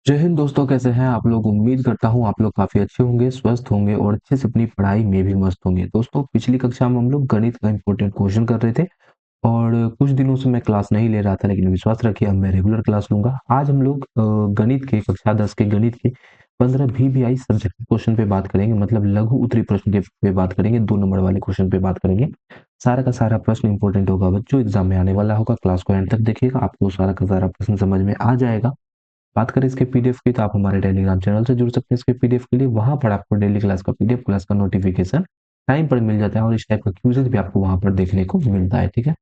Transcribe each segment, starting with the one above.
जय हिंद दोस्तों, कैसे हैं आप लोग। उम्मीद करता हूँ आप लोग काफी अच्छे होंगे, स्वस्थ होंगे और अच्छे से अपनी पढ़ाई में भी मस्त होंगे। दोस्तों, पिछली कक्षा में हम लोग गणित का इंपॉर्टेंट क्वेश्चन कर रहे थे और कुछ दिनों से मैं क्लास नहीं ले रहा था, लेकिन विश्वास रखिए अब मैं रेगुलर क्लास लूंगा। आज हम लोग गणित के कक्षा 10 के गणित के 15 VBI सब्जेक्ट क्वेश्चन पे बात करेंगे, मतलब लघु उत्तरी प्रश्न के पे बात करेंगे, 2 नंबर वाले क्वेश्चन पे बात करेंगे। सारा का सारा प्रश्न इंपॉर्टेंट होगा बच्चों, एग्जाम में आने वाला होगा। क्लास को एंड तक देखिएगा, आपको सारा का सारा प्रश्न समझ में आ जाएगा। बात करें इसके पीडीएफ की, तो आप हमारे टेलीग्राम चैनल से जुड़ सकते हैं इसके पीडीएफ के लिए। वहां पर आपको डेली क्लास का पीडीएफ, क्लास का नोटिफिकेशन टाइम पर मिल जाता है और इस टाइप का क्विज़ भी आपको वहां पर देखने को मिलता है। ठीक है,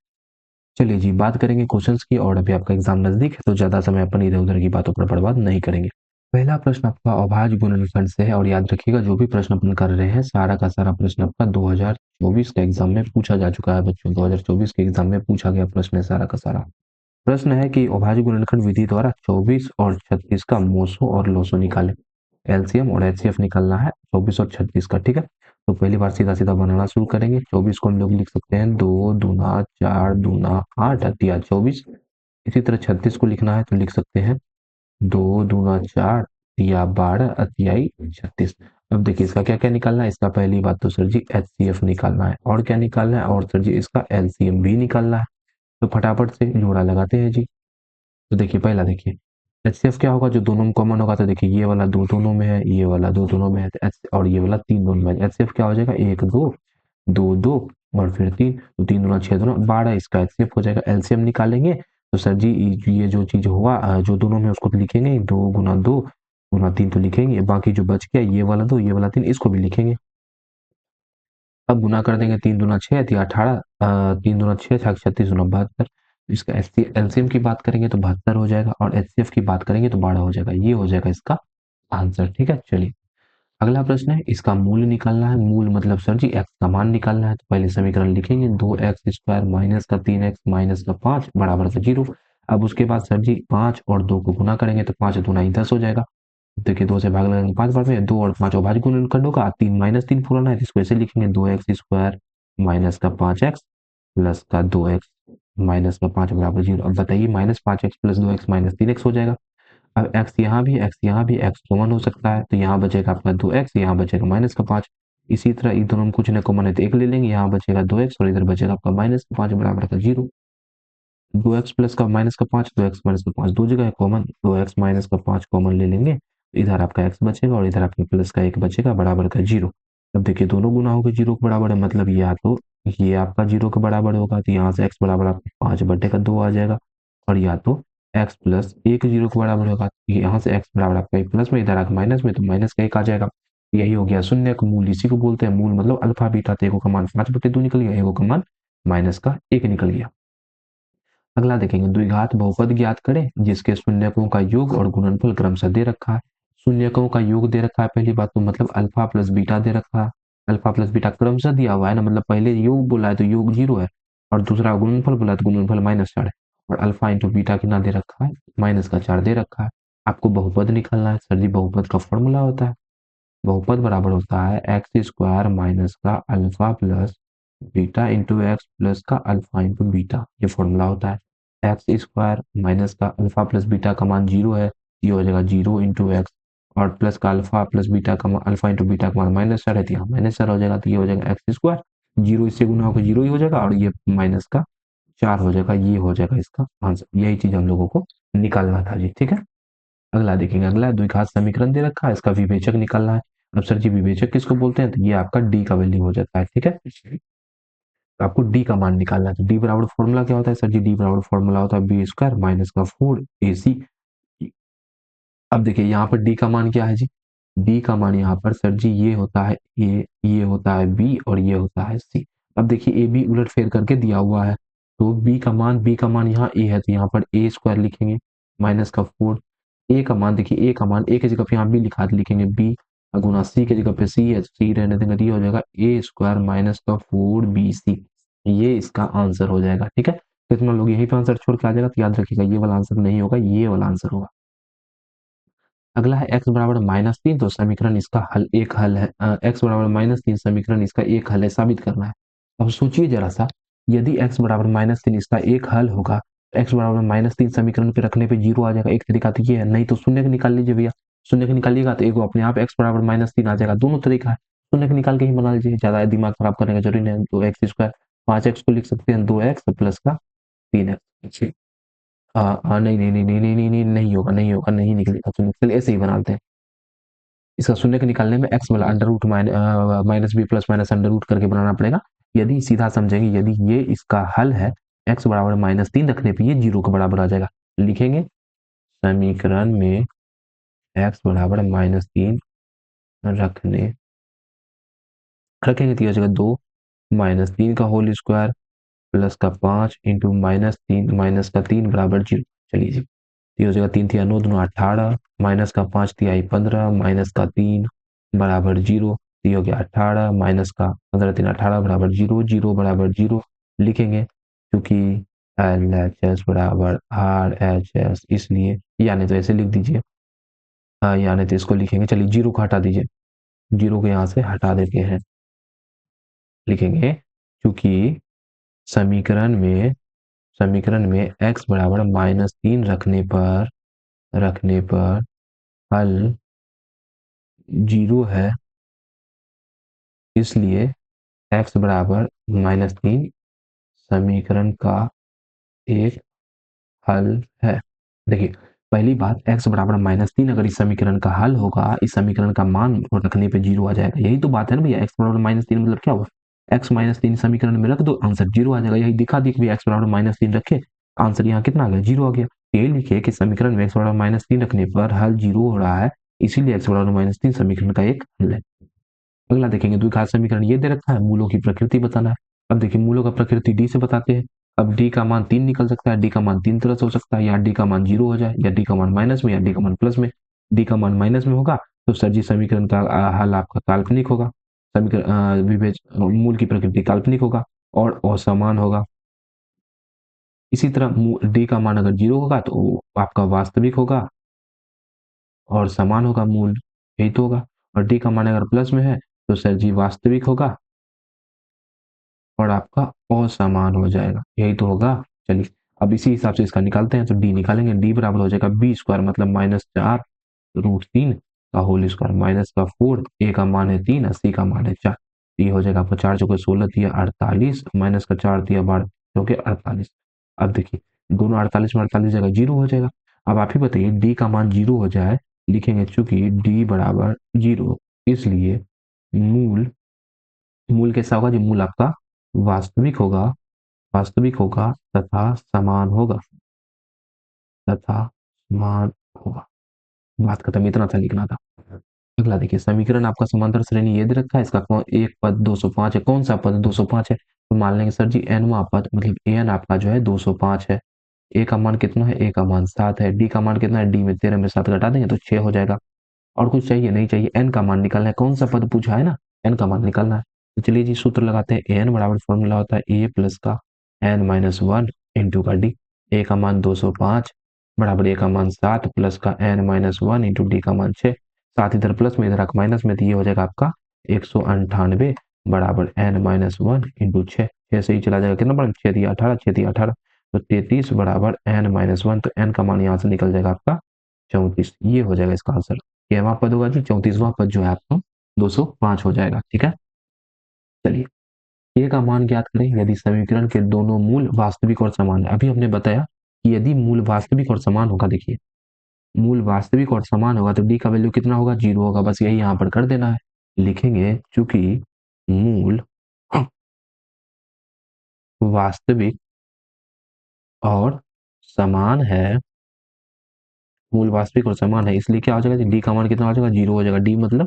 चलिए जी, बात करेंगे क्वेश्चंस की। और अभी आपका एग्जाम नजदीक है, तो ज्यादा समय अपन इधर उधर की बातों पर बर्बाद नहीं करेंगे। पहला प्रश्न आपका अभाज्य गुणनखंड से है और याद रखिएगा जो भी प्रश्न अपन कर रहे हैं सारा का सारा प्रश्न आपका 2024 के एग्जाम में पूछा जा चुका है बच्चों। 2024 के एग्जाम में पूछा गया प्रश्न है सारा का सारा। प्रश्न है कि अभाज्य गुणनखंड विधि द्वारा 24 और 36 का मोसो और लोसो निकालें। एलसीएम और एचसीएफ निकालना है 24 और 36 का। ठीक है, तो पहली बार सीधा सीधा बनाना शुरू करेंगे। 24 को हम लोग लिख सकते हैं 2 दूना 4 दूना 8 अतिया 24। इसी तरह 36 को लिखना है तो लिख सकते हैं 2 दूना 4 या 12 अतियाई 36। अब देखिए इसका क्या क्या निकालना है। इसका पहली बात तो सर जी एचसीएफ निकालना है, और क्या निकालना है, और सर जी इसका एलसीएम भी निकालना है। तो फटाफट से जोड़ा लगाते हैं जी। तो देखिए पहला देखिए एचसीएफ क्या होगा, जो दोनों में कॉमन होगा। तो देखिए ये वाला दो दोनों में है, ये वाला दो दोनों में है, तो और ये वाला तीन दोनों में है। एचसीएफ क्या हो जाएगा, एक दो दो दो और फिर तीन, तो तीन दूना छह दूना 12 इसका एचसीएफ हो जाएगा। एलसीएम निकालेंगे तो सर जी ये जो चीज हुआ जो दोनों में उसको तो लिखेंगे, 2 गुना 2 गुना 3 तो लिखेंगे, बाकी जो बच गया ये वाला 2 ये वाला 3 इसको भी लिखेंगे। अब गुना कर देंगे, 3 दूना 6 या 18, 3 दूना 6 36 दूना 72। इसका एलसीएम की बात करेंगे तो 72 हो जाएगा और एचसीएफ की बात करेंगे तो 12 हो जाएगा। ये हो जाएगा इसका आंसर। ठीक है, चलिए अगला प्रश्न है, इसका मूल निकालना है। मूल मतलब सर जी एक्स का मान निकालना है। तो पहले समीकरण लिखेंगे 2x² माइनस का 3x माइनस का 5 बराबर का 0। अब उसके बाद सर जी 5 और 2 को गुना करेंगे तो 5 दूना 10 हो जाएगा। देखिए 2 से भाग लगाएंगे 5 बार में, 2 और 5 अभाज्य गुणनखंड होगा। 3 माइनस 3 पुराना है, तो इसको ऐसे लिखेंगे 2x² माइनस का 5x प्लस का 2x माइनस का 5 बराबर 0। अब बताइए -5x plus 2x minus 3x हो जाएगा। अब x यहाँ भी x यहाँ भी x कॉमन हो सकता है, तो यहाँ बचेगा आपका 2x, यहाँ बचेगा माइनस का 5। इसी तरह इन दोनों में कुछ न कॉमन है तो एक ले लेंगे, यहाँ बचेगा 2x और इधर बचेगा आपका माइनस का 5 बराबर का 0। 2x प्लस का माइनस का 5, 2x माइनस का 5 दो जगह है कॉमन, 2x माइनस का 5 कॉमन ले लेंगे, इधर आपका x बचेगा और इधर आपके प्लस का 1 बचेगा बराबर का 0। अब देखिए दोनों गुना होकर 0 के बराबर है, मतलब या तो ये आपका 0 के बराबर होगा, तो यहाँ से x बराबर आपका 5/2 आ जाएगा, और या तो x प्लस 1 0 के बराबर होगा, यहाँ से x बराबर आपका 1 प्लस में, इधर आकर माइनस में, तो माइनस का 1 आ जाएगा। यही हो गया शून्य का मूल, इसी को बोलते हैं मूल। मतलब अल्फा बीटा, तो एगो का मान 5/2 निकल गया, एगो का मान माइनस का 1 निकल गया। अगला देखेंगे, द्विघात बहुपद ज्ञात करें जिसके शून्यकों का योग और गुणनफल क्रमशः दे रखा है। शून्यकों का योग दे रखा है पहली बात तो, मतलब अल्फा प्लस बीटा दे रखा है। अल्फा प्लस बीटा क्रमशः दिया हुआ है ना, मतलब पहले योग बोला है तो योग 0 है, और दूसरा गुणनफल बोला है तो गुणनफल -4 है, और अल्फा इंटू बीटा कितना दे रखा है, -4 दे रखा है। आपको बहुपद निकालना है। सर जी बहुपद का फॉर्मूला होता है, बहुपद बराबर होता है x² माइनस का alpha plus beta into x plus का अल्फा इंटू बीटा, ये फॉर्मूला होता है। x² माइनस का अल्फा प्लस बीटा का मान 0 है, ये हो जाएगा 0 इंटू एक्स, और प्लस का अल्फा प्लस बीटा का मान, अल्फा इंटू बीटा का मान -4 है, तो यहाँ -4 हो जाएगा, तो ये हो जाएगा x²। 0 इससे गुना होकर 0 ही हो जाएगा, और ये -4 हो जाएगा, ये हो जाएगा इसका आंसर। यही चीज हम लोगों को निकालना था जी। ठीक है, अगला देखेंगे। अगला द्विघात समीकरण दे रखा है, इसका विवेचक निकालना है। अब सर जी विवेचक किसको बोलते हैं, तो ये आपका डी का वैल्यू हो जाता है। ठीक है, तो आपको डी का मान निकालना है। तो डी बराबर फॉर्मूला क्या होता है सर जी, डी बराबर फॉर्मूला होता है b² माइनस का 4ac। अब देखिए यहाँ पर डी का मान क्या है जी, डी का मान यहाँ पर सर जी ये होता है ए, ये होता है बी और ये होता है सी। अब देखिए ए बी उलट फेर करके दिया हुआ है, तो बी का मान यहाँ ए है, तो यहाँ पर a² लिखेंगे माइनस का 4। ए का मान देखिए, ए की जगह पे यहाँ बी लिखा तो लिखेंगे बी, गुना सी की जगह पे सी है, सी रहने देंगे, तो ये हो जाएगा a² माइनस का 4bc। ये इसका आंसर हो जाएगा। ठीक है, कितना लोग यहीं पे आंसर छोड़ के आ जाएगा, तो याद रखिएगा ये वाला आंसर नहीं होगा, ये वाला आंसर होगा। अगला है x बराबर -3, तो समीकरण इसका हल एक हल है, x बराबर -3 समीकरण इसका एक हल है, साबित करना है। अब सोचिए जरा सा, यदि x बराबर -3 इसका एक हल होगा, एक्स बराबर -3 समीकरण पे रखने पे 0 आ जाएगा, एक तरीका तो ये है, नहीं तो शून्य का निकाल लीजिए भैया, शून्य का निकालिएगा तो एक अपने आप एक्स बराबर -3 आ जाएगा, दोनों तरीका है, शून्य का निकाल के ही बना लीजिए, ज्यादा दिमाग खराब करने का जरूरी नहीं है। 2x² 5x को लिख सकते हैं 2x प्लस का 3x। नहीं नहीं नहीं नहीं नहीं नहीं नहीं नहीं होगा, नहीं होगा, नहीं निकलेगा, चलिए ऐसे ही बनाते हैं। इसका शून्य के निकालने में एक्स वाला under root minus B plus minus under root करके बनाना पड़ेगा। यदि सीधा समझेंगे, यदि ये इसका हल है, एक्स बराबर -3 रखने पे ये 0 के बराबर आ जाएगा। लिखेंगे समीकरण में एक्स बराबर -3 रखने रखेंगे तो ये हो जाएगा 2 -3 का होल स्क्वायर प्लस का 5 इंटू -3 माइनस का 3 बराबर 0। चलिए जी, ये हो जाएगा 3 तिया 9 दूना 18 माइनस का 5 तिहाई 15 माइनस का 3 बराबर 0। ये हो गया 18 माइनस का 15 3 18 बराबर 0, 0 बराबर 0 लिखेंगे क्योंकि LHS बराबर RHS, इसलिए यानी तो ऐसे लिख दीजिए, यानी तो इसको लिखेंगे, चलिए 0 को हटा दीजिए, 0 को यहाँ से हटा देते हैं, लिखेंगे क्योंकि समीकरण में x बराबर -3 रखने पर हल 0 है, इसलिए x बराबर -3 समीकरण का एक हल है। देखिए पहली बात, x बराबर -3 अगर इस समीकरण का हल होगा, इस समीकरण का मान रखने पे 0 आ जाएगा, यही तो बात है ना भैया। x बराबर -3 मतलब क्या हुआ, x -3 समीकरण में रख दो, आंसर 0 आ जाएगा, यही दिखा दी कि x बराबर -3 रखे, आंसर यहाँ कितना आ गया, 0 आ गया। यही लिखे कि समीकरण में x बराबर -3 रखने पर हल 0 हो रहा है, इसीलिए x बराबर -3 समीकरण का एक हल है। अगला देखेंगे, द्विघात समीकरण ये दे रखा है, मूलों की प्रकृति बताना है। अब देखिए मूलों का प्रकृति डी से बताते हैं। अब डी का मान 3 निकल सकता है, डी का मान 3 तरह से हो सकता है, या डी का मान 0 हो जाए, या डी का मान माइनस में, या डी का मान प्लस में। डी का मान माइनस में होगा तो सर जी समीकरण का हल आपका काल्पनिक होगा, समीकरण मूल की प्रकृति काल्पनिक होगा और असमान होगा। इसी तरह डी का मान अगर 0 होगा तो आपका वास्तविक होगा और समान होगा मूल, यही तो होगा। और डी का मान अगर प्लस में है तो सर जी वास्तविक होगा और आपका असमान हो जाएगा, यही तो होगा। चलिए अब इसी हिसाब से इसका निकालते हैं, तो डी निकालेंगे, डी बराबर हो जाएगा b² मतलब -4√3 का होल स्क्वायर माइनस का 4, ए का मान है 3, सी का मान है 4। ये हो जाएगा आपका 4 चौके 16 तिया 48 माइनस का 4 तिया 12 चौके 48। अब देखिए दोनों 48 में 48 जगह 0 हो जाएगा। अब आप ही बताइए डी का मान 0 हो जाए, लिखेंगे चूंकि डी बराबर 0, इसलिए मूल मूल कैसा होगा जी, मूल आपका वास्तविक होगा, वास्तविक होगा तथा समान होगा, तथा समान होगा। बात खत्म, इतना था लिखना था। अगला देखिए, समीकरण आपका समांतर श्रेणी ये दे रखा है, इसका एक पद 205 है, कौन सा पद 205 है, तो मान लेंगे सर जी nवां पद मतलब an आपका जो है 205 है। a का मान कितना है, a का मान 7 है, d का मान कितना है, d में 13 में 7 घटा देंगे तो 6 हो जाएगा। और कुछ चाहिए नहीं चाहिए, n का मान निकालना है, कौन सा पद पूछा है ना, n का मान निकालना है। तो चलिए जी सूत्र लगाते हैं, an बराबर फॉर्मूला होता है a प्लस का n-1 इंटू का d। a का मान 205 बराबर a का मान 7 प्लस का n-1 इंटू d का मान 6, साथ इधर प्लस में इधर माइनस में, तो ये हो जाएगा आपका 198 बराबर n-1 इंटू 6, 6 से ही चला जाएगा, कितना बड़ा 6 दिया 18, 6 दिया 18 तो 33 बराबर n-1, तो n का मान यहाँ से निकल जाएगा आपका 34। ये हो जाएगा इसका आंसर। केवां पद होगा जी 34वां पद जो है आपका 205 हो जाएगा, ठीक है। चलिए ए का मान ज्ञात करें, यदि समीकरण के दोनों मूल वास्तविक और समान है। अभी हमने बताया कि यदि मूल वास्तविक और समान होगा, देखिए मूल वास्तविक और समान होगा तो डी का वैल्यू कितना होगा, 0 होगा, बस यही यहाँ पर कर देना है। लिखेंगे चूंकि मूल वास्तविक और समान है, मूल वास्तविक और समान है, इसलिए क्या हो जाएगा, डी का मान कितना हो जाएगा, 0 हो जाएगा। डी मतलब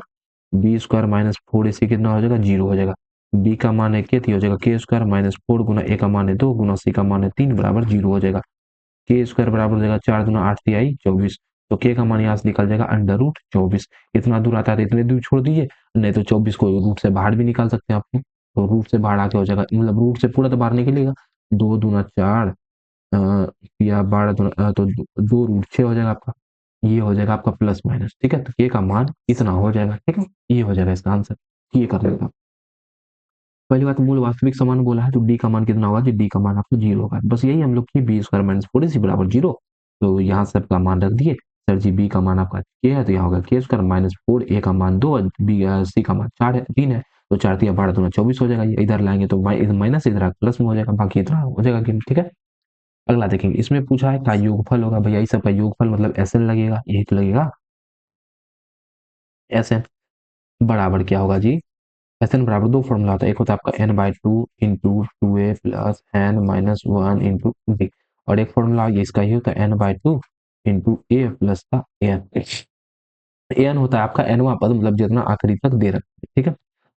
b² -4ac कितना हो जाएगा, 0 हो जाएगा। b का मान है के, हो जाएगा k² -4 गुना a का मान है 2 गुना c का मान है 3 बराबर 0 हो जाएगा। k² बराबर हो जाएगा 4 गुना 8 तिहाई 24, तो k का मान यहाँ से निकल जाएगा √24। इतना दूर आता है तो इतने दूर छोड़ दीजिए, नहीं तो 24 को रूट से बाहर भी निकाल सकते हैं आपको, तो रूट से बाहर आके हो जाएगा, मतलब रूट से पूरा तो बाहर निकलेगा, 2 दूना 4 या 12 दूना तो 2√6 हो जाएगा आपका। ये हो जाएगा आपका प्लस माइनस, ठीक है, तो k का मान इतना हो जाएगा, ठीक है, ये हो जाएगा इसका आंसर, ये कर लेगा। पहली बात मूल वास्तविक समान बोला है तो डी का मान कितना होगा जी, डी का मान आपको 0 होगा। बस यही हम लोग की बी स्क्वायर माइनस 4ac बराबर 0। तो यहाँ से आपका मान रख दिए। सर जी बी का मान आपका k है तो यहाँ होगा k स्क्वायर माइनस 4, a का मान 2 बी सी का मान 4 है 3 है। तो 4 3 12 दूना 24 हो जाएगा। ये इधर लाएंगे तो माइनस इधर प्लस में हो जाएगा, बाकी इतना हो जाएगा गेम। ठीक है, अगला देखेंगे। इसमें पूछा है का योगफल होगा। भैया इस सबका योगफल मतलब SN लगेगा, यही तो लगेगा SN बराबर क्या होगा जी, SN बराबर दो फॉर्मूला होता है। एक होता है आपका n/2 into 2a plus n minus 1 into b, और एक फॉर्मूला ये इसका ही होता है n/2 इंटू a प्लस का an होता है आपका nवां पद, मतलब जितना आखिरी तक दे रखा है। ठीक है,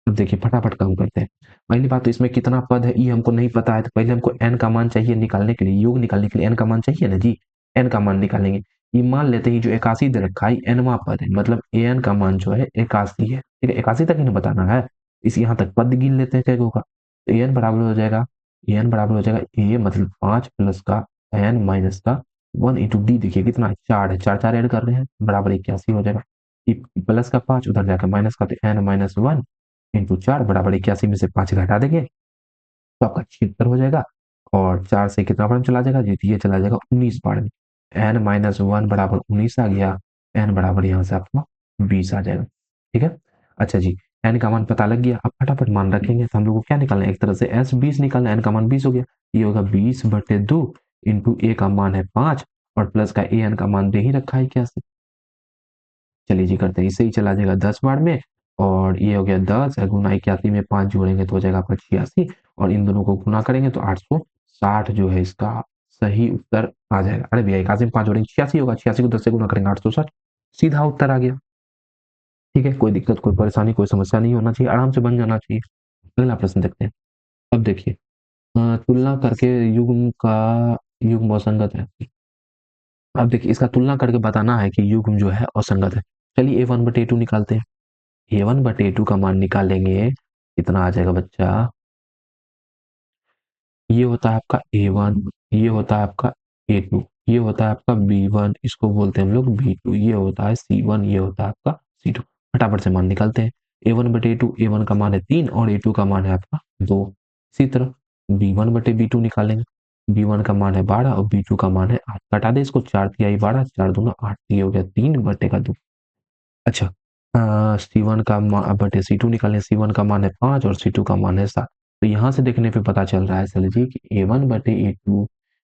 अब देखिए फटाफट काम करते हैं। पहली बात तो इसमें कितना पद है ये हमको नहीं पता है, तो पहले हमको n का मान चाहिए निकालने के लिए, योग निकालने के लिए n का मान चाहिए ना जी, n का मान निकालेंगे। ये मान लेते हैं जो 81 दे रखा है nवां पद है, मतलब an का मान जो है 81 है। ठीक है, 81 तक ही ना बताना है, इस यहाँ तक पद गिन लेते हैं कैगो का। तो an बराबर हो जाएगा, an बराबर हो जाएगा a मतलब 5 प्लस का n माइनस का 1 इंटू डी। देखिए कितना 4 है, 4 4 ऐड कर रहे हैं बराबर 81 हो जाएगा। प्लस का 5 उधर जाकर माइनस का, तो n माइनस 1 इंटू 4 बराबर 81 में से 5 घटा देंगे तो आपका 76 हो जाएगा। और 4 से कितना बार में चला जाएगा जी, ये चला जाएगा 19 बार में। n माइनस 1 बराबर 19 आ गया, n बराबर यहाँ से आपका 20 आ जाएगा। ठीक है, अच्छा जी n का मान पता लग गया। अब फटाफट मान रखेंगे तो हम लोग को क्या निकालना है, एक तरह से s 20 निकालना है, n का मान 20 हो गया। ये होगा 20/2 इंटू a का मान है 5 और प्लस का an का मान दे ही रखा है क्या से। चलिए जी करते हैं, इससे ही चला जाएगा 10 बार में, और ये हो गया 10 गुना 81 में 5 जोड़ेंगे तो हो जाएगा आपका 86, और इन दोनों को गुना करेंगे तो 860 जो है इसका सही उत्तर आ जाएगा। अरे भैया 81 में 5 जोड़ेंगे 86 होगा, 86 को 10 से गुना करेंगे 860, सीधा उत्तर आ गया। ठीक है, कोई दिक्कत कोई परेशानी कोई समस्या नहीं होना चाहिए, आराम से बन जाना चाहिए। अगला प्रश्न देखते हैं। अब देखिए तुलना करके युग्म का युग्म असंगत है। अब देखिए इसका तुलना करके बताना है कि युग्म जो है असंगत है। चलिए a1/a2 निकालते हैं। a1/a2 का मान निकालेंगे कितना आ जाएगा बच्चा, ये होता है आपका a1, ये होता है आपका a2, ये होता है आपका b1, इसको बोलते हैं हम लोग b2, ये होता है c1, ये होता है आपका c2। फटाफट से मान निकालते हैं। a1/a2, a1 का मान है 3 और a2 का मान है आपका 2। इसी तरह b1/b2 निकालेंगे, b1 का मान है 12 और b2 का मान है 8। घटा दे इसको, 4 तिहाई 12, 4 दूना 8, ये हो गया 3/2। अच्छा C1 का बटे C2 निकालें, C1 का मान है 5 और C2 का मान है 7। तो यहाँ से देखने पे पता चल रहा है सर जी कि A1/A2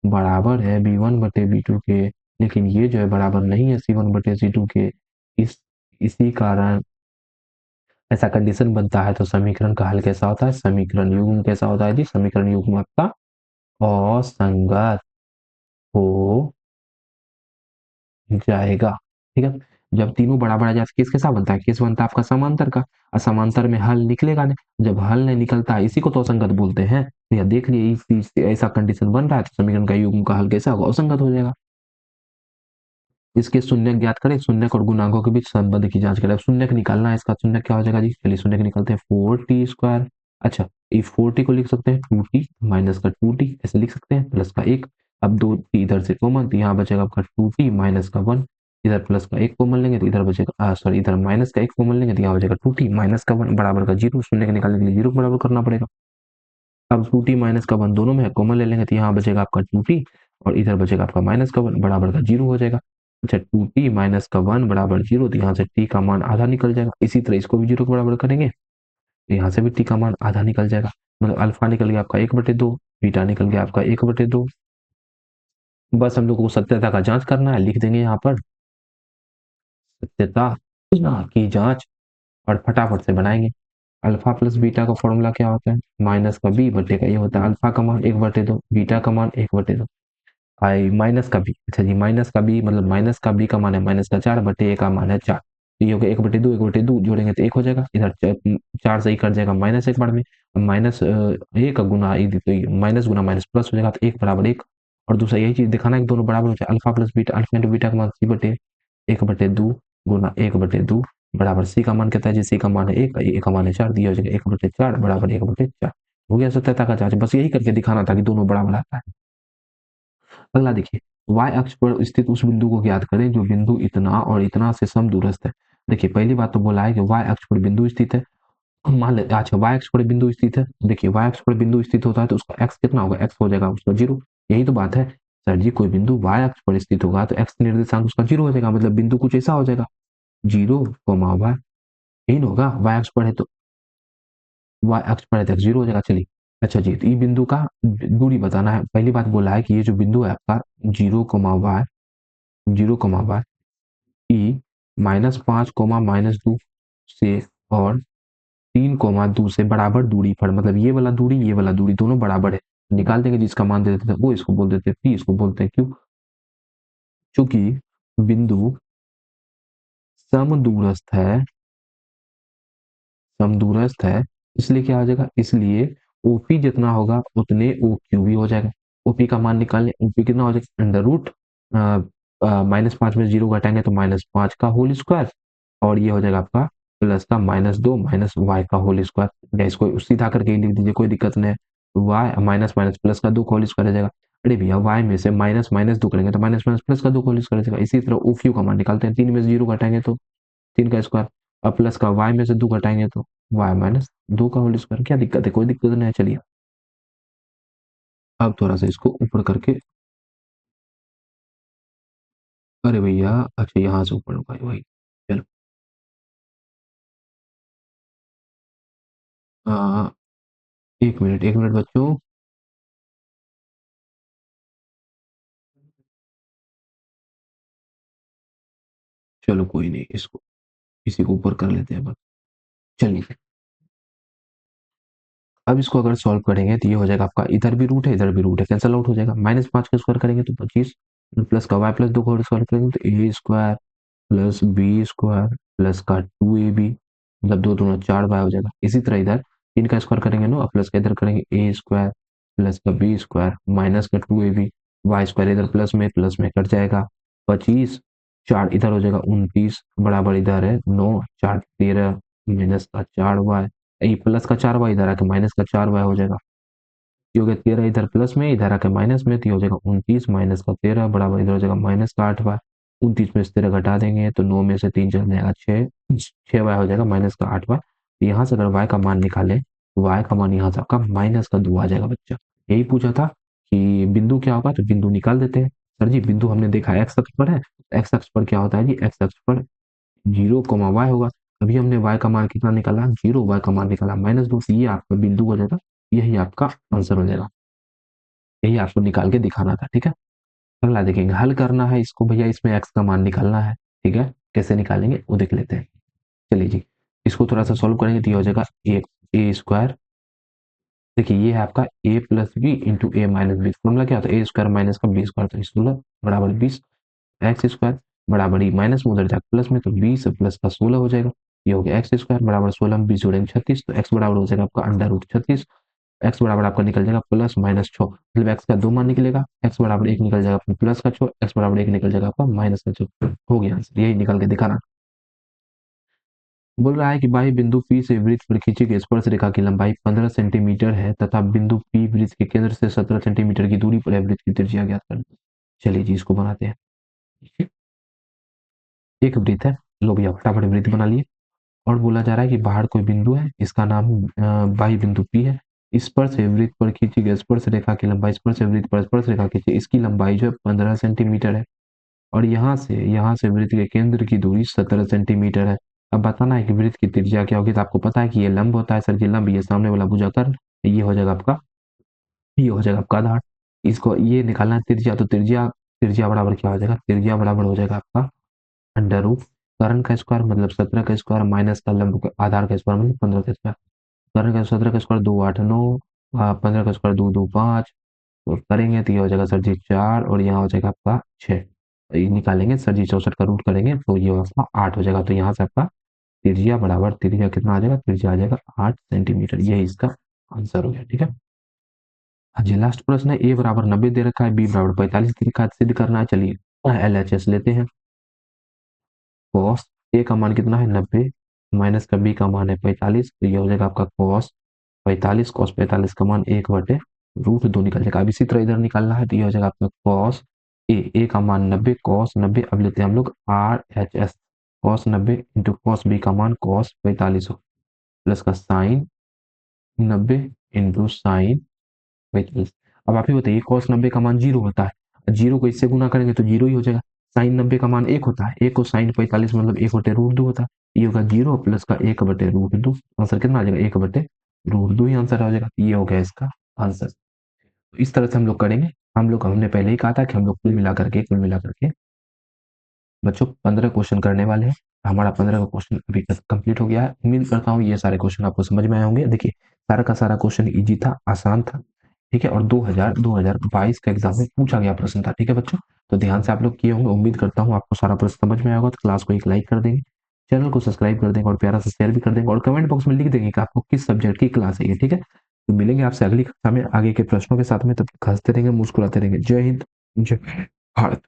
बराबर है B1/B2 के, लेकिन ये जो है बराबर नहीं है C1/C2 के। इस इसी कारण ऐसा कंडीशन बनता है। तो समीकरण का हल कैसा होता है, समीकरण युग्म कैसा होता है जी, समीकरण युग्म आपका असंगत हो जाएगा। ठीक है, जब तीनों बराबर आ जाते केस कैसा बनता है, केस बनता है आपका समांतर का, और समांतर में हल निकलेगा नहीं, जब हल नहीं निकलता है इसी को तो असंगत बोलते हैं। तो यह देख लिए इस चीज से ऐसा कंडीशन बन रहा है तो समीकरण का युग्म का हल कैसा होगा, असंगत हो जाएगा। इसके शून्य ज्ञात करें, शून्य और गुणांकों के बीच संबंध की जांच करें। शून्य निकालना है, इसका शून्य क्या हो जाएगा जी, चलिए शून्य निकलते हैं 4t²। अच्छा ये 4t को लिख सकते हैं 2t माइनस का 2t, ऐसे लिख सकते हैं, प्लस का 1। अब 2t इधर से कॉमन, तो यहाँ बचेगा आपका 2t माइनस का 1, इधर प्लस का 1 कॉमन लेंगे तो इधर बचेगा सॉरी इधर माइनस का 1 कॉमन लेंगे तो यहाँ बचेगा 2t माइनस का 1 बराबर का 0। शून्य के निकालने के लिए 0 बराबर करना पड़ेगा। अब 2t माइनस का 1 दोनों में है, कॉमन ले लेंगे तो यहाँ बचेगा आपका 2t और इधर बचेगा आपका माइनस का 1 बराबर का 0 हो जाएगा। अच्छा 2t माइनस का 1 बराबर 0, तो यहाँ से t का मान आधा निकल जाएगा। इसी तरह इसको भी 0 के बराबर करेंगे तो यहाँ से भी t का मान आधा निकल जाएगा, मतलब अल्फा निकल गया आपका 1/2, बीटा निकल गया आपका 1/2। बस हम लोग को सत्यता का जांच करना है, लिख देंगे यहाँ पर सत्यता की जांच और फटाफट से बनाएंगे। अल्फा प्लस बीटा का फॉर्मूला क्या होता है, माइनस का बी बटे का, ये होता है अल्फा का मान 1/2, बीटा का मान 1/2, आई माइनस का बी। अच्छा जी माइनस का बी मतलब माइनस का बी का मान है माइनस का 4 बटे ए का मान है 4, तो ये हो गया 1/2, 1/2 जोड़ेंगे तो 1 हो जाएगा। इधर 4 से ही कट जाएगा माइनस 1 बार में, माइनस ए का गुना तो माइनस गुना माइनस प्लस हो जाएगा तो 1 बराबर 1। और दूसरा यही चीज दिखाना है कि दोनों बराबर हो जाए, alpha plus beta, alpha into beta का मान c बटे 1/2 गुना 1/2 बराबर सी का मान कितना है जी, सी का मान है 1, ए का मान है 4, दिया हो जाएगा 1/4 बराबर 1/4। हो गया सत्यता का जांच, बस यही करके दिखाना था कि दोनों बराबर आता है। अगला देखिए, y अक्ष पर स्थित उस बिंदु को ज्ञात करें जो बिंदु इतना और इतना से समदूरस्थ है। देखिए पहली बात तो बोला है कि y अक्ष पर बिंदु स्थित है मान लेते हैं, अच्छा y अक्ष पर बिंदु स्थित है, देखिए y अक्ष पर बिंदु स्थित होता है तो उसका x कितना होगा, x हो जाएगा उसका 0। यही तो बात है सर जी, कोई बिंदु y अक्ष पर स्थित होगा तो x निर्देशांक उसका 0 हो जाएगा, मतलब बिंदु कुछ ऐसा हो जाएगा 0, y, यही ना होगा, y अक्ष पर है तो y अक्ष पर है तो x 0 हो जाएगा। चलिए अच्छा जी, तो ये बिंदु का दूरी बताना है। पहली बात बोला है कि ये जो बिंदु है आपका 0, y 0, y ई -5, -2 से और 3, 2 से बराबर दूरी पर, मतलब ये वाला दूरी दोनों बराबर है, निकाल देंगे जिसका मान दे देते हैं वो इसको बोल देते हैं पी, इसको बोलते हैं क्यू। चूंकि बिंदु समदूरस्थ है, समदूरस्थ है, इसलिए क्या हो जाएगा, इसलिए ओपी जितना होगा उतने ओ क्यू भी हो जाएगा। ओपी का मान निकालने, ओपी कितना हो जाएगा, अंडर रूट -5 में 0 घटाएंगे तो -5 का होल स्क्वायर, और ये हो जाएगा आपका प्लस का -2 माइनस वाई का होल स्क्वायर। इसको सीधा करके लिख दीजिए, कोई दिक्कत नहीं है। वाई माइनस माइनस प्लस का 2 का होल स्क्वायर हो जाएगा। अरे भैया वाई में से माइनस माइनस 2 करेंगे तो माइनस माइनस प्लस का 2 का होल स्क्वायर हो जाएगा। इसी तरह ओ क्यू का मान निकालते हैं, 3 में से 0 घटाएंगे तो 3 का स्क्वायर, अब प्लस का वाई में से 2 घटाएंगे तो वाई माइनस 2 का होल स्क्वायर। क्या दिक्कत है, कोई दिक्कत नहीं है। चलिए अब थोड़ा सा इसको ऊपर करके, अरे भैया अच्छा यहाँ से ऊपर होगा वही। चलो आ, 1 मिनट 1 मिनट बच्चों, चलो कोई नहीं, इसको इसी को ऊपर कर लेते हैं बस। चलिए अब इसको अगर सॉल्व करेंगे तो ये हो जाएगा आपका, इधर भी रूट है इधर भी रूट है, कैंसल आउट हो जाएगा। -5 का स्क्वायर करेंगे तो 25, प्लस का वाई प्लस 2 का स्क्वायर करेंगे तो A square plus B square plus का 2ab, मतलब दो दूना 4 वाई हो जाएगा। इसी तरह इधर 3 का स्क्वायर करेंगे ना, प्लस का इधर करेंगे ए स्क्वायर प्लस का बी स्क्वायर माइनस का 2ab, वाई स्क्वायर इधर प्लस में कट जाएगा 25, 4 इधर हो जाएगा 29, बराबर इधर है 9, 4 13 माइनस का 4 वाई, ये प्लस का 4 वाई इधर आके माइनस का 4 वाई हो जाएगा। ये हो गया 13 इधर प्लस में, इधर आके माइनस में, तो ये हो जाएगा 29 माइनस का 13 बराबर इधर हो जाएगा माइनस का 8 वाई। 29 में से 13 घटा देंगे तो 9 में से 3 चल जाएगा 6, 6 वाई हो जाएगा माइनस का 8 वाई। यहाँ से अगर वाई का मान निकालें, वाई का मान यहाँ से आपका माइनस का 2 आ जाएगा बच्चा। यही पूछा था कि बिंदु क्या होगा, तो बिंदु निकाल देते हैं। सर जी बिंदु हमने देखा एक्स अक्ष पर है, एक्स अक्ष पर क्या होता है जी, एक्स अक्ष पर 0, y होगा। अभी हमने y का मान कितना निकाला, 0, y का मान निकाला -2, ये आपका बिंदु हो जाएगा, यही आपका आंसर हो जाएगा। यही आपको निकाल के दिखाना था, ठीक है। अगला देखेंगे, हल करना है इसको भैया, इसमें x का मान निकालना है, ठीक है। कैसे निकालेंगे वो देख लेते हैं। चलिए जी, इसको थोड़ा सा सॉल्व करेंगे तो ये हो जाएगा ए स्क्वायर, देखिए ये है आपका a plus B into A minus B, formula क्या होता है, ए स्क्वायर माइनस का बी स्क्वायर, तो 16 बराबर 20, एक्स स्क्वायर बराबर ही माइनस में उधर जाकर प्लस में, तो 20 प्लस का 16 हो जाएगा। ये हो गया एक्स स्क्वायर बराबर 16 में 20 जोड़ेंगे 36, तो एक्स बराबर हो जाएगा आपका अंडर रूट 36। एक्स बराबर आपका निकल जाएगा प्लस माइनस 6, मतलब एक्स का 2 मान निकलेगा, एक्स बराबर 1 निकल जाएगा आपका प्लस का 6, एक्स बराबर 1 निकल जाएगा आपका माइनस का 6। हो गया आंसर, यही निकल के दिखाना। बोल रहा है कि बाह्य बिंदु पी से वृत्त पर खींची गई स्पर्श रेखा की लंबाई 15 सेंटीमीटर है तथा बिंदु पी वृत्त के केंद्र से 17 सेंटीमीटर की दूरी पर है, वृत्त की त्रिज्या ज्ञात कर। चलिए जी इसको बनाते हैं। एक वृत्त है, लो भैया फटाफट वृत्त बना लिए, और बोला जा रहा है कि बाहर कोई बिंदु है, इसका नाम बाह्य बिंदु पी है। स्पर्श से वृत्त पर खींची गई स्पर्श रेखा की लंबाई, स्पर्श से वृत्त पर स्पर्श रेखा खींची, इसकी लंबाई जो है 15 सेंटीमीटर है, और यहाँ से वृत्त के केंद्र की दूरी 17 सेंटीमीटर है। अब बताना है कि वृत्त की त्रिज्या क्या होगी, तो आपको पता है कि ये लंब होता है सर जी, लंब ये सामने वाला भुजाकर, ये हो जाएगा आपका, ये हो जाएगा आपका आधार। इसको ये निकालना है त्रिज्या, तो त्रिज्या त्रिज्या बराबर क्या हो जाएगा, त्रिज्या बराबर हो जाएगा आपका अंडर रूट कर्ण का स्क्वायर मतलब 17 का स्क्वायर माइनस का लंब आधार का स्क्वायर मतलब 15 का स्क्वायर। कर्ण का 17 का स्क्वायर 2 8 9, 15 का स्क्वायर 2 2 5, तो करेंगे तो ये हो जाएगा सर जी 4, और यहाँ हो जाएगा आपका 6। ये निकालेंगे सर जी 64 का रूट करेंगे तो ये आपका 8 हो जाएगा, तो यहाँ से आपका त्रिज्या बराबर, त्रिज्या कितना आ जाएगा, त्रिज्या आ जाएगा 8 सेंटीमीटर, यही इसका आंसर हो गया, ठीक है। हाँ जी लास्ट प्रश्न है, ए बराबर 90 दे रखा है, बी बराबर 45 दे रखा है, सिद्ध करना है। चलिए LHS लेते हैं। कॉस ए का मान कितना है 90, माइनस का बी का मान है 45, तो ये हो जाएगा आपका कॉस 45, कॉस 45 का मान 1/√2 निकल जाएगा। अब इसी तरह इधर निकालना है तो ये हो जाएगा आपका कॉस ए का मान 90, कॉस 90, अब लेते हैं हम लोग RHS, cos 90 into cos B का मान कॉस 45 हो, प्लस का साइन 90 इंटू साइन 45। अब आप ही बताइए cos 90 का मान 0 होता है, 0 को इससे गुना करेंगे तो 0 ही हो जाएगा। sin 90 का मान 1 होता है, 1 को sin 45 मतलब 1 बटे रूट 2 होता है। ये होगा 0 प्लस का 1 बटे रूट 2। आंसर कितना आ जाएगा? 1 बटे रूट 2 ही आंसर आ जाएगा। ये हो गया इसका आंसर। तो इस तरह से हम लोग करेंगे। हमने पहले ही कहा था कि हम लोग कुल मिला करके बच्चों 15 क्वेश्चन करने वाले हैं। हमारा 15 का क्वेश्चन अभी तक कंप्लीट हो गया है। उम्मीद करता हूँ ये सारे क्वेश्चन आपको समझ में आए होंगे। देखिए सारा का सारा क्वेश्चन इजी था, आसान था, ठीक है, और 2022 का एग्जाम में पूछा गया प्रश्न था। ठीक है बच्चों, तो ध्यान से आप लोग किए होंगे। उम्मीद करता हूँ आपको सारा प्रश्न समझ में आया होगा। तो क्लास को एक लाइक कर देंगे, चैनल को सब्सक्राइब कर देंगे और प्यारा सा शेयर भी कर देंगे और कमेंट बॉक्स में लिख देंगे कि आपको किस सब्जेक्ट की क्लास है ये। ठीक है, तो मिलेंगे आपसे अगली कक्षा में आगे के प्रश्नों के साथ में। तब तक हंसते रहेंगे, मुस्कुराते रहेंगे। जय हिंद, जय भारत।